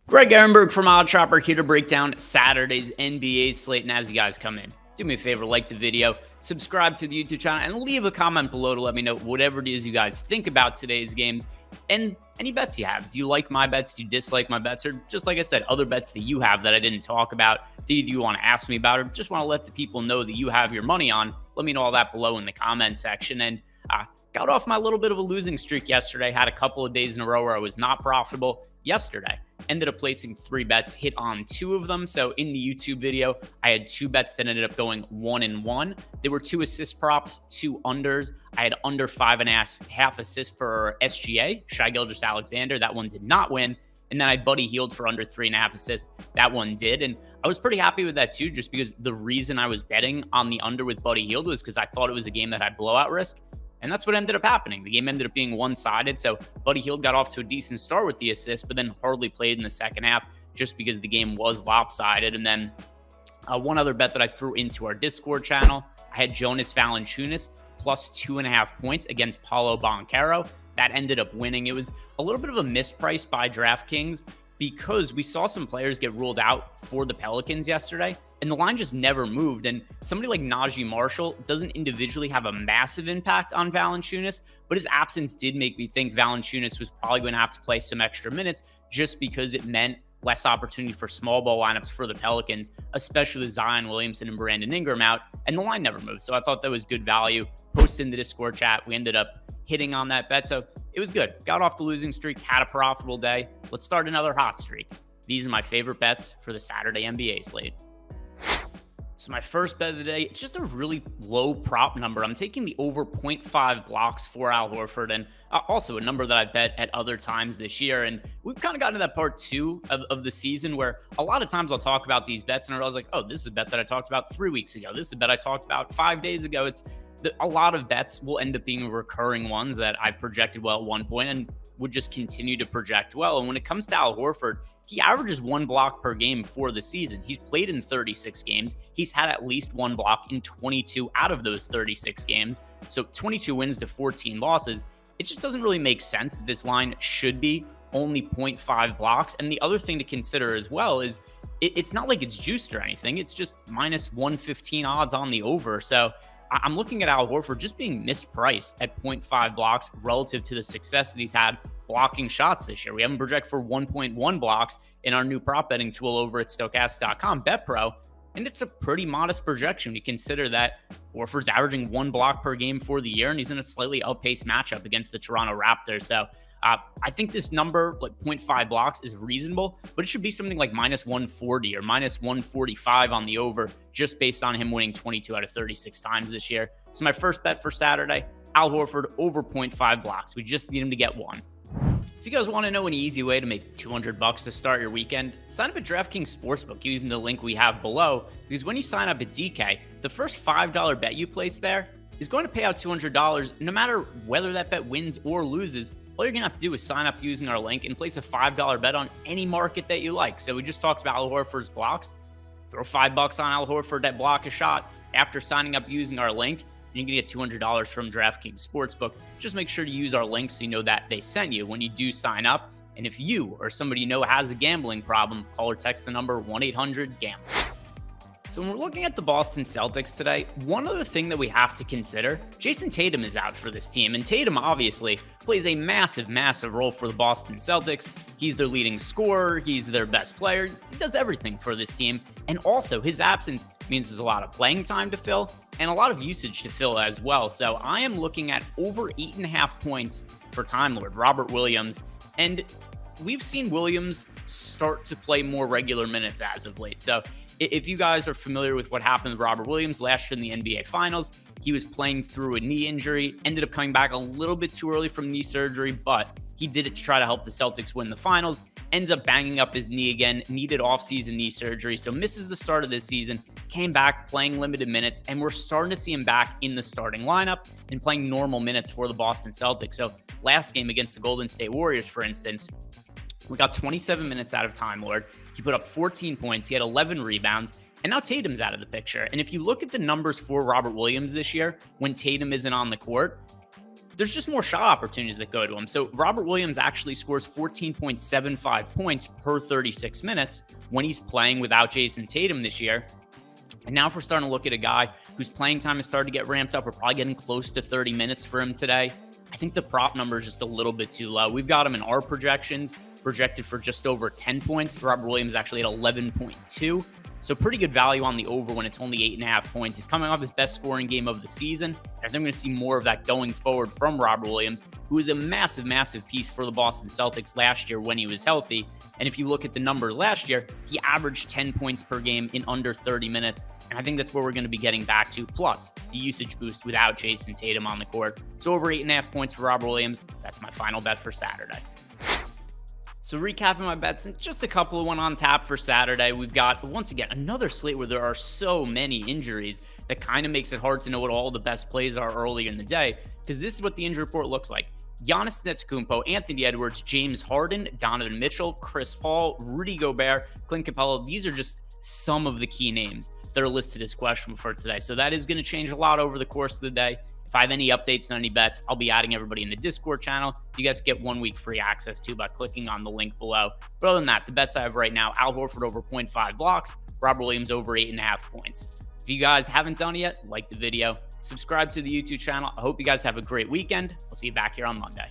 Greg Ehrenberg from Odd Chopper here to break down Saturday's NBA slate. And as you guys come in, do me a favor, like the video, subscribe to the YouTube channel, and leave a comment below to let me know whatever it is you guys think about today's games and any bets you have. Do you like my bets? Do you dislike my bets? Or just like I said, other bets that you have that I didn't talk about that either you want to ask me about or just want to let the people know that you have your money on? Let me know all that below in the comment section. And got off my little bit of a losing streak yesterday. Had a couple of days in a row where I was not profitable. Yesterday, ended up placing 3 bets, hit on 2 of them. So in the YouTube video, I had 2 bets that ended up going 1-1. There were 2 assist props, 2 unders. I had under 5.5 assists for SGA, Shai Gilgeous-Alexander. That one did not win. And then I Buddy Hield for under 3.5 assists. That one did. And I was pretty happy with that too, just because the reason I was betting on the under with Buddy Hield was because I thought it was a game that had blowout risk. And that's what ended up happening. The game ended up being one-sided. So Buddy Hield got off to a decent start with the assist, but then hardly played in the second half just because the game was lopsided. And then one other bet that I threw into our Discord channel, I had Jonas Valanciunas plus 2.5 points against Paulo Banchero. That ended up winning. It was a little bit of a misprice by DraftKings because we saw some players get ruled out for the Pelicans yesterday, and the line just never moved. And somebody like Najee Marshall doesn't individually have a massive impact on Valanciunas, but his absence did make me think Valanciunas was probably going to have to play some extra minutes just because it meant less opportunity for small ball lineups for the Pelicans, especially with Zion Williamson and Brandon Ingram out, and the line never moved. So I thought that was good value. Posted in the Discord chat. We ended up hitting on that bet. So it was good. Got off the losing streak, had a profitable day. Let's start another hot streak. These are my favorite bets for the Saturday NBA slate. So my first bet of the day, it's just a really low prop number. I'm taking the over 0.5 blocks for Al Horford, and also a number that I've bet at other times this year. And we've kind of gotten to that part 2 of the season where a lot of times I'll talk about these bets and I was like, oh, this is a bet that I talked about 3 weeks ago. This is a bet I talked about 5 days ago. A lot of bets will end up being recurring ones that I projected well at one point and would just continue to project well. And when it comes to Al Horford, he averages 1 block per game for the season. He's played in 36 games. He's had at least 1 block in 22 out of those 36 games. So 22 wins to 14 losses. It just doesn't really make sense that this line should be only 0.5 blocks. And the other thing to consider as well is it's not like it's juiced or anything. It's just minus 115 odds on the over. So I'm looking at Al Horford just being mispriced at 0.5 blocks relative to the success that he's had blocking shots this year. We have him projected for 1.1 blocks in our new prop betting tool over at Stokastic.com BetPro, and it's a pretty modest projection. You consider that Horford's averaging 1 block per game for the year, and he's in a slightly outpaced matchup against the Toronto Raptors. So I think this number, like 0.5 blocks, is reasonable, but it should be something like minus 140 or minus 145 on the over, just based on him winning 22 out of 36 times this year. So my first bet for Saturday, Al Horford over 0.5 blocks. We just need him to get 1. If you guys want to know an easy way to make $200 to start your weekend, sign up at DraftKings Sportsbook using the link we have below, because when you sign up at DK, the first $5 bet you place there is going to pay out $200 no matter whether that bet wins or loses. All you're going to have to do is sign up using our link and place a $5 bet on any market that you like. So we just talked about Al Horford's blocks. Throw $5 on Al Horford that block a shot after signing up using our link. And you're going to get $200 from DraftKings Sportsbook. Just make sure to use our link so you know that they sent you when you do sign up. And if you or somebody you know has a gambling problem, call or text the number 1-800-GAMBLER. So when we're looking at the Boston Celtics today, one other thing that we have to consider, Jason Tatum is out for this team, and Tatum obviously plays a massive, massive role for the Boston Celtics. He's their leading scorer, he's their best player, he does everything for this team, and also his absence means there's a lot of playing time to fill and a lot of usage to fill as well. So I am looking at over 8.5 points for Time Lord Robert Williams, and we've seen Williams start to play more regular minutes as of late. So if you guys are familiar with what happened with Robert Williams last year in the NBA Finals, he was playing through a knee injury, ended up coming back a little bit too early from knee surgery, but he did it to try to help the Celtics win the finals, ends up banging up his knee again, needed offseason knee surgery, so misses the start of this season, came back playing limited minutes, and we're starting to see him back in the starting lineup and playing normal minutes for the Boston Celtics. So last game against the Golden State Warriors, for instance, we got 27 minutes out of Time Lord. He put up 14 points. He had 11 rebounds. And now Tatum's out of the picture. And if you look at the numbers for Robert Williams this year, when Tatum isn't on the court, there's just more shot opportunities that go to him. So Robert Williams actually scores 14.75 points per 36 minutes when he's playing without Jason Tatum this year. And now if we're starting to look at a guy whose playing time has started to get ramped up, we're probably getting close to 30 minutes for him today. I think the prop number is just a little bit too low. We've got him in our projections projected for just over 10 points. Robert Williams actually at 11.2. So pretty good value on the over when it's only 8.5 points. He's coming off his best scoring game of the season. I think I'm going to see more of that going forward from Robert Williams, who is a massive, massive piece for the Boston Celtics last year when he was healthy. And if you look at the numbers last year, he averaged 10 points per game in under 30 minutes. And I think that's where we're going to be getting back to, plus the usage boost without Jason Tatum on the court. So over 8.5 points for Robert Williams. That's my final bet for Saturday. So recapping my bets, and just a couple of one on tap for Saturday. We've got, once again, another slate where there are so many injuries that kind of makes it hard to know what all the best plays are earlier in the day, because this is what the injury report looks like. Giannis Antetokounmpo, Anthony Edwards, James Harden, Donovan Mitchell, Chris Paul, Rudy Gobert, Clint Capella. These are just some of the key names that are listed as questionable for today. So that is going to change a lot over the course of the day. If I have any updates on any bets, I'll be adding everybody in the Discord channel. You guys get 1 week free access to by clicking on the link below. But other than that, the bets I have right now, Al Horford over 0.5 blocks, Robert Williams over 8.5 points. If you guys haven't done it yet, like the video, subscribe to the YouTube channel. I hope you guys have a great weekend. I'll see you back here on Monday.